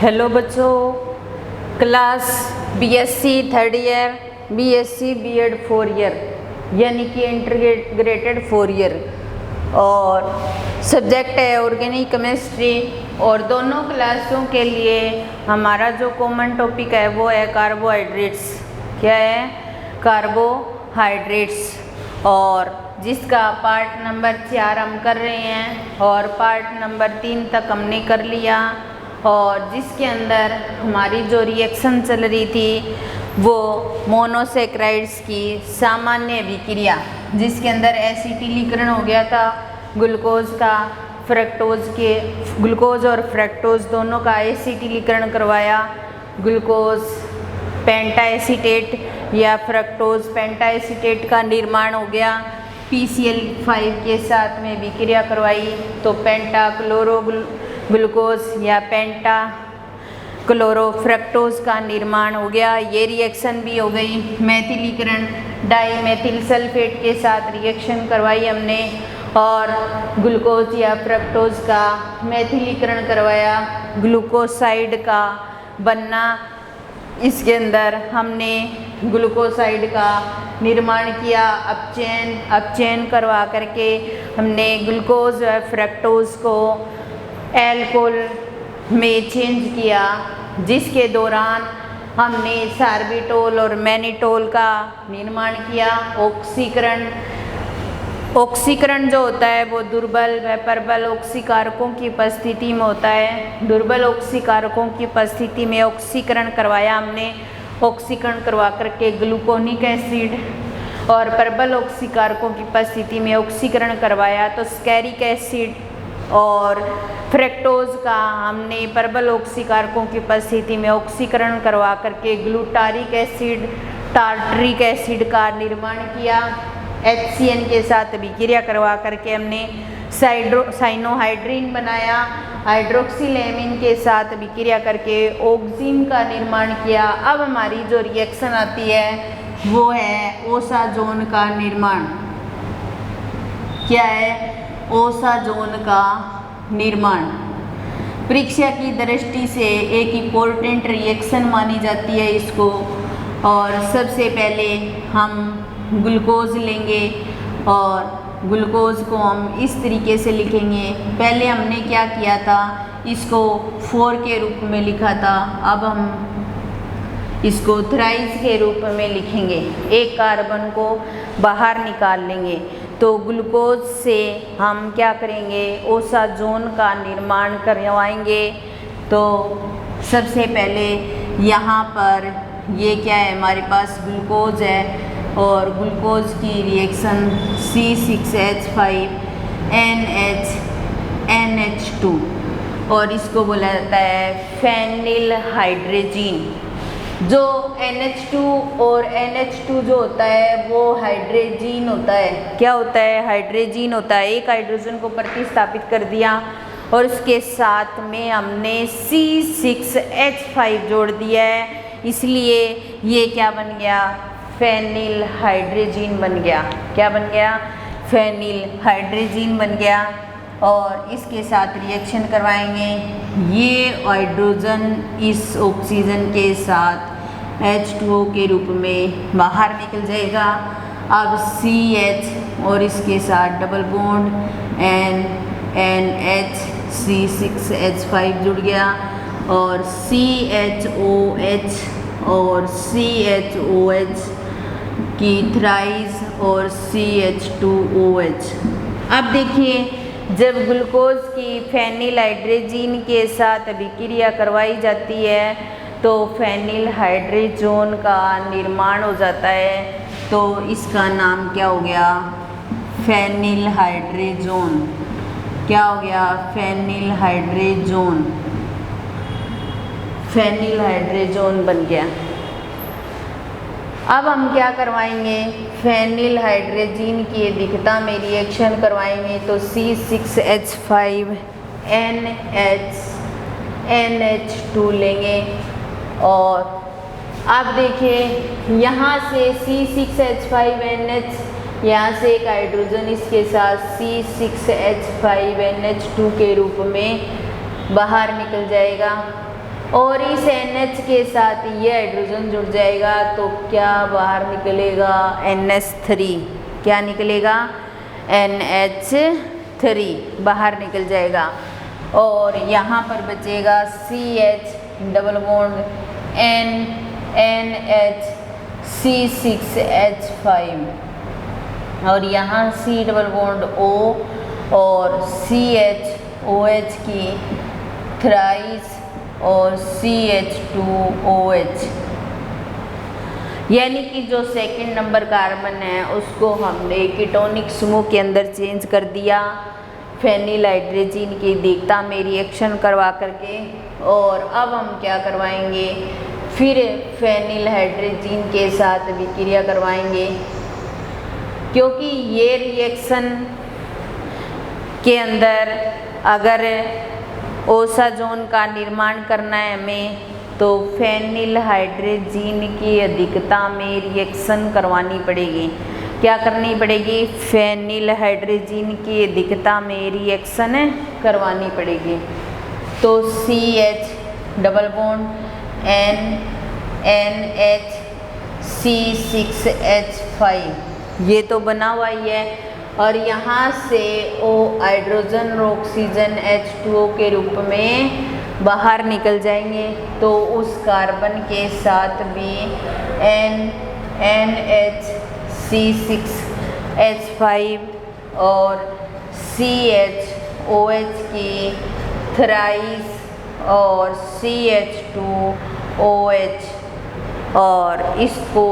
Hello बच्चों, class BSc third year, BSc BEd 4 year यानी कि इंटीग्रेटेड 4 ईयर और सब्जेक्ट है ऑर्गेनिक केमिस्ट्री। और दोनों क्लासों के लिए हमारा जो कॉमन टॉपिक है वो है कार्बोहाइड्रेट्स। क्या है? कार्बोहाइड्रेट्स। और जिसका पार्ट नंबर 4 हम कर रहे हैं और पार्ट नंबर 3 तक हमने कर लिया। और जिसके अंदर हमारी जो रिएक्शन चल रही थी वो मोनोसेक्राइड्स की सामान्य अभिक्रिया, जिसके अंदर एसिटिलीकरण हो गया था ग्लूकोज का, ग्लूकोज और फ्रक्टोज दोनों का एसिटिलीकरण करवाया। ग्लूकोज पेंटाएसीटेट या फ्रक्टोज पेंटाएसीटेट का निर्माण हो गया। PCl5 के साथ में अभिक्रिया करवाई तो पेंटा क्लोरो ग्लूकोज या पेंटा क्लोरोफ्रक्टोज का निर्माण हो गया। ये रिएक्शन भी हो गई। मेथिलीकरण डाईमेथिल सल्फेट के साथ रिएक्शन करवाई हमने और ग्लूकोज या फ्रक्टोज का मेथिलीकरण करवाया, ग्लूकोसाइड का बनना। इसके अंदर हमने ग्लूकोसाइड का निर्माण किया। अपचयन करवा करके हमने ग्लूकोज व फ्रक्टोज को एल्कोहल में चेंज किया, जिसके दौरान हमने सार्बिटोल और मैनिटोल का निर्माण किया। ऑक्सीकरण जो होता है वो दुर्बल व प्रबल ऑक्सीकारकों की उपस्थिति में होता है। दुर्बल ऑक्सीकारकों की उपस्थिति में ऑक्सीकरण करवाया हमने। ऑक्सीकरण करवा करके ग्लूकोनिक एसिड और प्रबल ऑक्सीकारकों की उपस्थिति में ऑक्सीकरण करवाया तो स्टेरिक एसिड और फ्रक्टोज का हमने प्रबल ऑक्सीकारकों की उपस्थिति में ऑक्सीकरण करवा करके ग्लूटारिक एसिड, टार्टरिक एसिड का निर्माण किया। HCN के साथ अभिक्रिया करवा करके हमने साइनोहाइड्रिन बनाया। हाइड्रोक्सिलेमिन के साथ अभिक्रिया करके ऑक्सीन का निर्माण किया। अब हमारी जो रिएक्शन आती है वो है ओसाजोन का निर्माण। क्या है? ओसाजोन का निर्माण परीक्षा की दृष्टि से एक इम्पोर्टेंट रिएक्शन मानी जाती है इसको। और सबसे पहले हम ग्लूकोज लेंगे और ग्लूकोज को हम इस तरीके से लिखेंगे। पहले हमने क्या किया था, इसको 4 के रूप में लिखा था, अब हम इसको थ्राइस के रूप में लिखेंगे। एक कार्बन को बाहर निकाल लेंगे तो ग्लूकोज से हम क्या करेंगे, ओसाजोन का निर्माण करवाएंगे। तो सबसे पहले यहाँ पर ये क्या है, हमारे पास ग्लूकोज है और ग्लूकोज की रिएक्शन C6H5 NH2 और इसको बोला जाता है फेनिल हाइड्रोजीन। जो NH2 और NH2 जो होता है वो हाइड्रोजीन होता है। क्या होता है? हाइड्रोजीन होता है। एक हाइड्रोजन को प्रतिस्थापित कर दिया और उसके साथ में हमने C6H5 जोड़ दिया है, इसलिए ये क्या बन गया, फेनिल हाइड्रोजीन बन गया। क्या बन गया? फेनिल हाइड्रोजीन बन गया। और इसके साथ रिएक्शन करवाएंगे। ये हाइड्रोजन इस ऑक्सीजन के साथ H2O के रूप में बाहर निकल जाएगा। अब CH और इसके साथ डबल बॉन्ड NH C6H5 जुड़ गया और CHOH और CHOH की थ्राइस और CH2OH। अब देखिए, जब ग्लूकोज की फेनिल हाइड्रोजीन के साथ अभिक्रिया करवाई जाती है तो फेनिल हाइड्रोजोन का निर्माण हो जाता है। तो इसका नाम क्या हो गया? Phenyl hydrazone. क्या हो गया? Phenyl hydrazone. फेनिल हाइड्रोजोन बन गया। अब हम क्या करवाएंगे, फेनिल हाइड्रोजीन की अधिकता में रिएक्शन करवाएंगे तो C6H5 NH2 लेंगे। और अब देखिए, यहाँ से C6H5 NH, यहाँ से एक हाइड्रोजन इसके साथ C6H5 NH2 के रूप में बाहर निकल जाएगा। और इस NH के साथ ये हाइड्रोजन जुड़ जाएगा तो क्या बाहर निकलेगा, NH3। क्या निकलेगा, NH3 बाहर निकल जाएगा। और यहाँ पर बचेगा CH double bond NH C6H5 और यहाँ C डबल बॉन्ड O और CHOH की थ्राइस और CH2OH, यानी कि जो सेकंड नंबर कार्बन है उसको हमने कीटोनिक समूह के अंदर चेंज कर दिया फेनिल हाइड्रोजीन की दीकता में रिएक्शन करवा करके। और अब हम क्या करवाएंगे, फिर फेनिल हाइड्रोजीन के साथ विक्रिया करवाएंगे, क्योंकि ये रिएक्शन के अंदर अगर ओसाजोन का निर्माण करना है हमें तो फेनिल हाइड्रोजीन की अधिकता में रिएक्शन करवानी पड़ेगी। क्या करनी पड़ेगी, फेनिल हाइड्रोजीन की अधिकता में रिएक्शन करवानी पड़ेगी। तो CH double bond NH C6H5 ये तो बना हुआ ही है और यहाँ से O हाइड्रोजन और ऑक्सीजन H2O के रूप में बाहर निकल जाएंगे। तो उस कार्बन के साथ भी NH C6H5 और CHOH की थ्राइस और CH2OH और इसको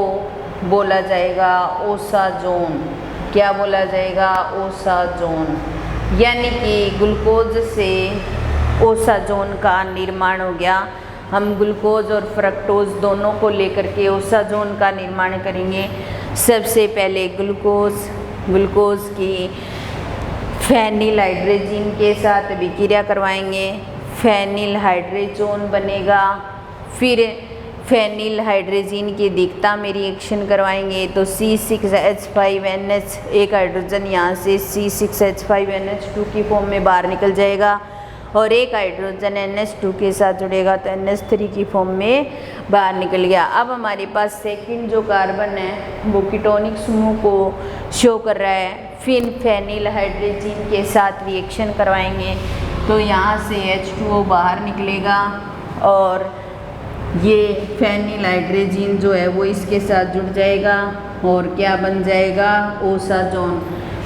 बोला जाएगा ओसाजोन। क्या बोला जाएगा, ओसाजोन। यानी कि ग्लूकोज से ओसाजोन का निर्माण हो गया। हम ग्लूकोज और फ्रक्टोज दोनों को लेकर के ओसाजोन का निर्माण करेंगे। सबसे पहले ग्लूकोज की फेनिल हाइड्रोजीन के साथ विक्रिया करवाएंगे, फेनिल हाइड्रोजोन बनेगा। फिर फेनिल हाइड्रोजीन की दीकता में रिएक्शन करवाएंगे तो C6H5NH एक हाइड्रोजन यहाँ से C6H5NH2 की फॉर्म में बाहर निकल जाएगा और एक हाइड्रोजन NH2 के साथ जुड़ेगा तो NH3 की फॉर्म में बाहर निकल गया। अब हमारे पास सेकंड जो कार्बन है वो कीटोनिक समूह को शो कर रहा है। फिर फेनिल हाइड्रोजीन के साथ रिएक्शन करवाएंगे तो यहाँ से H2O बाहर निकलेगा और ये फेनिल हाइड्रोजीन जो है वो इसके साथ जुड़ जाएगा और क्या बन जाएगा, ओसाजोन।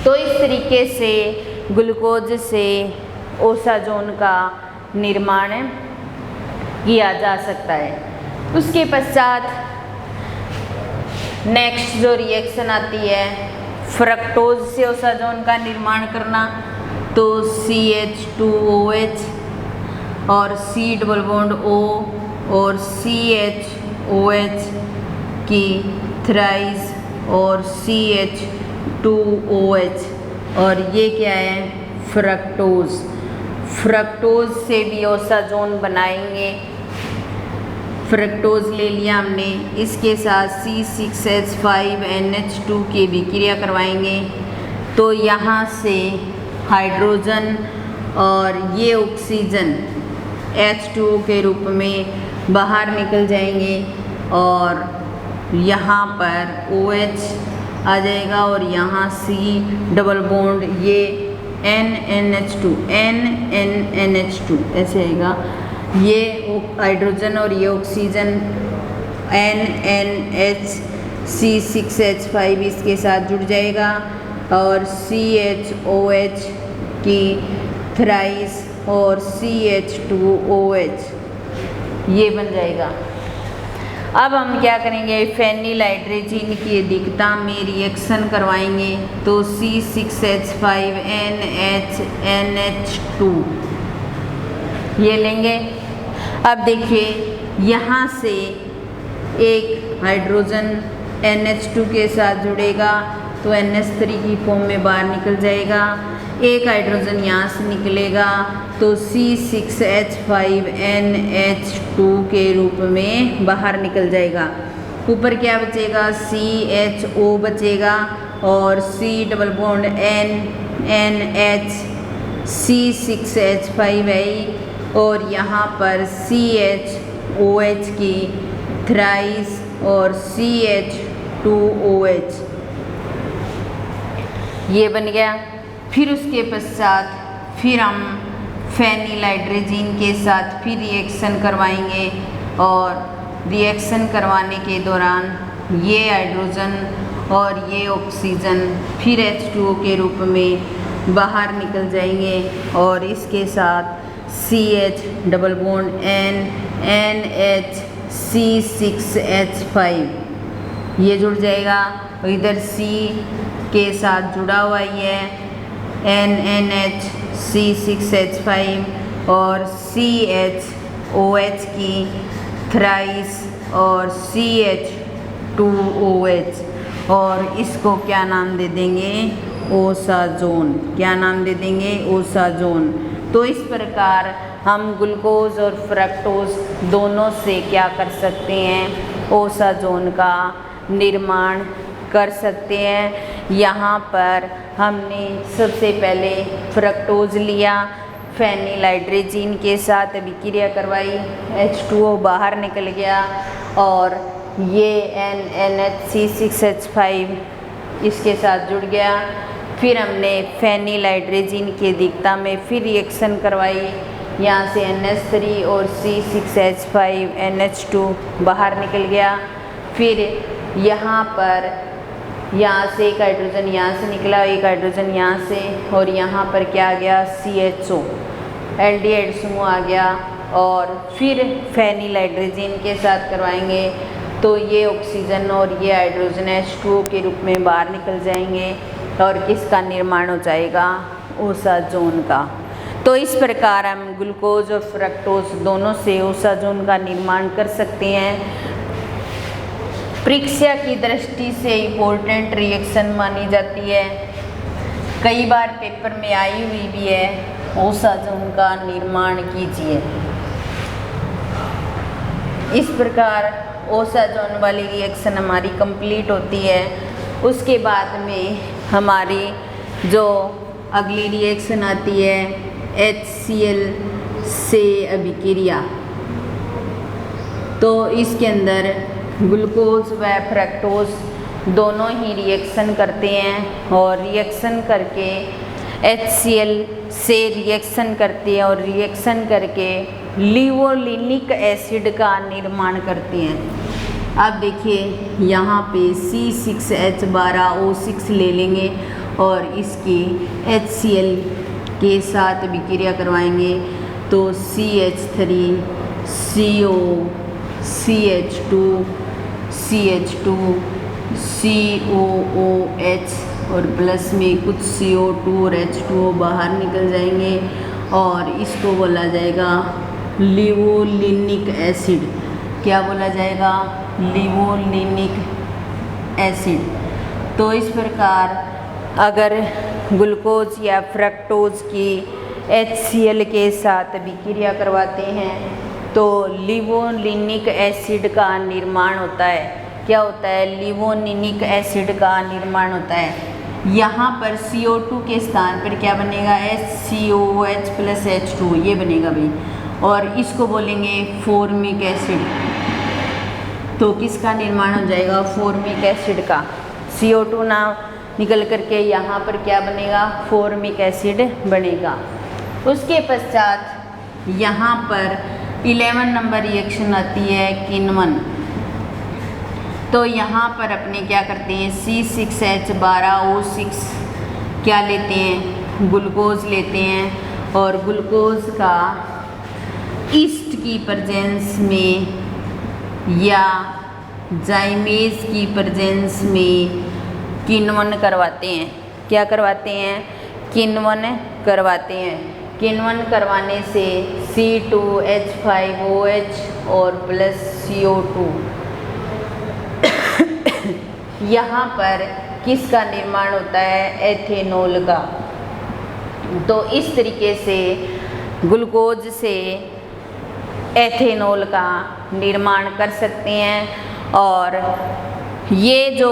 तो इस तरीके से ग्लूकोज से ओसाजोन का निर्माण किया जा सकता है। उसके पश्चात नेक्स्ट जो रिएक्शन आती है फ्रक्टोज से ओसाजोन का निर्माण करना, तो CH2OH और C डबल बॉन्ड O और CHOH की थ्राइस और CH2OH और ये क्या है, फ्रक्टोज। फ्रक्टोज से भी ओसाजोन बनाएंगे। फ्रक्टोज ले लिया हमने, इसके साथ C6H5NH2 की विक्रिया करवाएंगे तो यहाँ से हाइड्रोजन और ये ऑक्सीजन H2O के रूप में बाहर निकल जाएंगे और यहाँ पर OH आ जाएगा और यहाँ C डबल बॉन्ड ये NNH2 ऐसे आएगा। ये हाइड्रोजन और ये ऑक्सीजन NNH C6H5 इसके साथ जुड़ जाएगा और CHOH की थ्राइस और CH2OH ये बन जाएगा। अब हम क्या करेंगे, फेनिल हाइड्रोजीन की अधिकता में रिएक्शन करवाएंगे तो C6H5NH2 ये लेंगे। अब देखिए यहाँ से एक हाइड्रोजन NH2 के साथ जुड़ेगा तो NH3 की फॉर्म में बाहर निकल जाएगा। एक हाइड्रोजन यहाँ से निकलेगा तो C6H5NH2 के रूप में बाहर निकल जाएगा। ऊपर क्या बचेगा, CHO बचेगा और C double bond NNH C6H5 है और यहाँ पर CHOH की थ्राइस और CH2OH ये बन गया। फिर उसके पश्चात फिर हम फेनिलहाइड्रोजीन के साथ फिर रिएक्शन करवाएंगे और रिएक्शन करवाने के दौरान ये हाइड्रोजन और ये ऑक्सीजन फिर H2O के रूप में बाहर निकल जाएंगे और इसके साथ CH double bond NH C6H5 ये जुड़ जाएगा और इधर C के साथ जुड़ा हुआ ही है NH C6H5 और CHOH की थ्राइस और CH2OH और इसको क्या नाम दे देंगे ओसाजोन। क्या नाम दे देंगे ओसाजोन। तो इस प्रकार हम ग्लूकोज और फ्रक्टोज दोनों से क्या कर सकते हैं ओसाजोन का निर्माण कर सकते हैं। यहाँ पर हमने सबसे पहले फ्रक्टोज लिया, फेनिलहाइड्रोजीन के साथ अभिक्रिया करवाई, H2O बाहर निकल गया और ये NHC6H5 इसके साथ जुड़ गया। फिर हमने फेनिलहाइड्रोजीन की अधिकता में फिर रिएक्शन करवाई, यहाँ से NH3 और C6H5 NH2 बाहर निकल गया। फिर यहाँ से एक हाइड्रोजन यहाँ से निकला, एक हाइड्रोजन यहाँ से और यहाँ पर क्या आ गया CHO एल्डिहाइड समूह आ गया और फिर फेनिलहाइड्रोजीन के साथ करवाएंगे तो ये ऑक्सीजन और ये हाइड्रोजन H2O के रूप में बाहर निकल जाएंगे और किसका निर्माण हो जाएगा ओसाजोन का। तो इस प्रकार हम ग्लूकोज और फ्रक्टोज दोनों से ओसाजोन का निर्माण कर सकते हैं। परीक्षा की दृष्टि से इम्पोर्टेंट रिएक्शन मानी जाती है, कई बार पेपर में आई हुई भी है। ओसाजोन का निर्माण कीजिए। इस प्रकार ओसाजोन वाली रिएक्शन हमारी कंप्लीट होती है। उसके बाद में हमारी जो अगली रिएक्शन आती है HCl से अभिक्रिया। तो इसके अंदर ग्लूकोज व फ्रक्टोज दोनों ही रिएक्शन करते हैं और रिएक्शन करके HCl से रिएक्शन करते हैं और रिएक्शन करके लिवोलिनिक एसिड का निर्माण करते हैं। अब देखिए यहाँ पे C6H12O6 ले लेंगे और इसकी HCl के साथ अभिक्रिया करवाएंगे तो CH3 CO CH2 CH2 COOH और प्लस में कुछ CO2 और H2O बाहर निकल जाएंगे और इसको बोला जाएगा लिवोलिनिक एसिड। क्या बोला जाएगा लिवोलिनिक एसिड। तो इस प्रकार अगर ग्लूकोज या फ्रक्टोज की HCl के साथ अभिक्रिया करवाते हैं तो लिवोलिनिक एसिड का निर्माण होता है। क्या होता है लिवोलिनिक एसिड का निर्माण होता है। यहाँ पर CO2 के स्थान पर क्या बनेगा HCOOH प्लस H2 ये बनेगा भाई और इसको बोलेंगे फॉर्मिक एसिड। तो किसका निर्माण हो जाएगा फॉर्मिक एसिड का। CO2 ना निकल करके यहाँ पर क्या बनेगा फॉर्मिक एसिड बनेगा। उसके पश्चात यहाँ पर 11 नंबर रिएक्शन आती है किण्वन। तो यहाँ पर अपने क्या करते हैं C6H12O6 क्या लेते हैं ग्लूकोज लेते हैं और ग्लूकोज का ईस्ट की प्रेजेंस में या जाइमेज की प्रेजेंस में किण्वन करवाते हैं। क्या करवाते हैं किण्वन करवाते हैं। किण्वन करवाने से C2H5OH और प्लस CO2 यहाँ पर किसका निर्माण होता है एथेनॉल का। तो इस तरीके से ग्लूकोज से एथेनॉल का निर्माण कर सकते हैं। और ये जो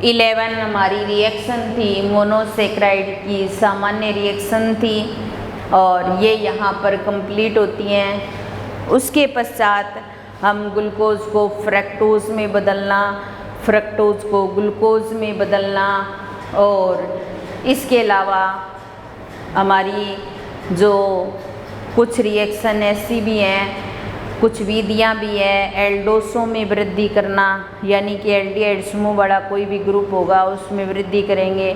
11 हमारी रिएक्शन थी मोनोसेक्राइड की सामान्य रिएक्शन थी और ये यहाँ पर कंप्लीट होती हैं। उसके पश्चात हम ग्लूकोज को फ्रक्टोज में बदलना, फ्रक्टोज को ग्लूकोज में बदलना, और इसके अलावा हमारी जो कुछ रिएक्शन ऐसी भी हैं, कुछ विधियाँ भी हैं, एल्डोसों में वृद्धि करना, यानी कि एल्डिहाइड समूह वाला कोई भी ग्रुप होगा उसमें वृद्धि करेंगे,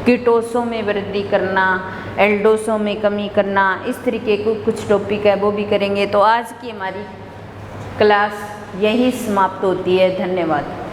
कीटोसों में वृद्धि करना, एल्डोसों में कमी करना, इस तरीके के कुछ टॉपिक है वो भी करेंगे। तो आज की हमारी क्लास यही समाप्त होती है। धन्यवाद।